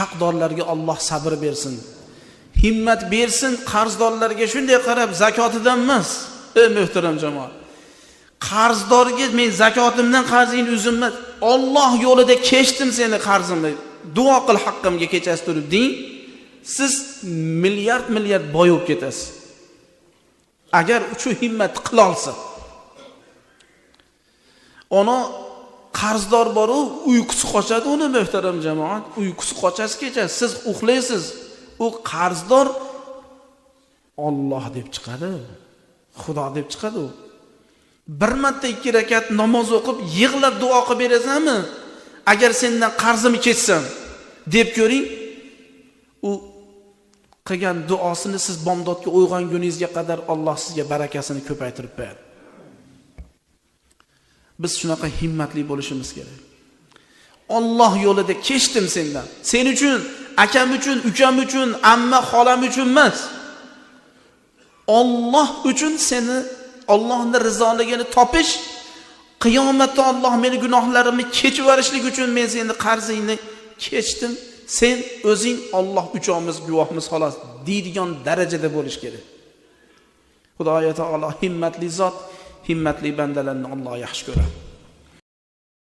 haqdorlarga Alloh sabr bersin. Himmat bersin qarzdorlarga. Shunday qarab, zakotidan emas, ey muhtaram jamoat. Qarzdorga men zakotimdan qarzingni uzimman. Alloh yo'lida kechdim seni qarzimni. Duo qil haqqimga kechasi turib deng. Siz milliard boy bo'lib ketasiz. Agar shu himmat qila olsa. Ona qarzdor boru uyqusi qochadi uni muhtaram jamoat. Uyqusi qochasi kechasi siz uxlaysiz. U qarzdor Alloh deb chiqadi. Xudo deb chiqadi u. Bir marta 2 rakat namoz o'qib yig'lab duo qilib berasanmi? Agar sendan qarzim ketsam deb ko'ring. U qilgan duosini siz bomdodga uyg'onguningizga qadar Alloh sizga barakasini ko'paytirib beradi. Biz shunaqa himmatli bo'lishimiz kerak. Alloh yo'lida kechdim sendan. Sen uchun, akam uchun, ukam uchun, amma, xolam uchun emas. Alloh uchun seni Allohning rizoligini topish, qiyomatda Alloh meni gunohlarimni kechib yuborishlik uchun men seni qarzingni kechdim. Sen o'zing Alloh uchamiz guvohmiz xolos deydigan darajada bo'lish kerak. Xudoyo taolo himmatli zot, himmatli bandalarni Alloh yaxshi ko'radi.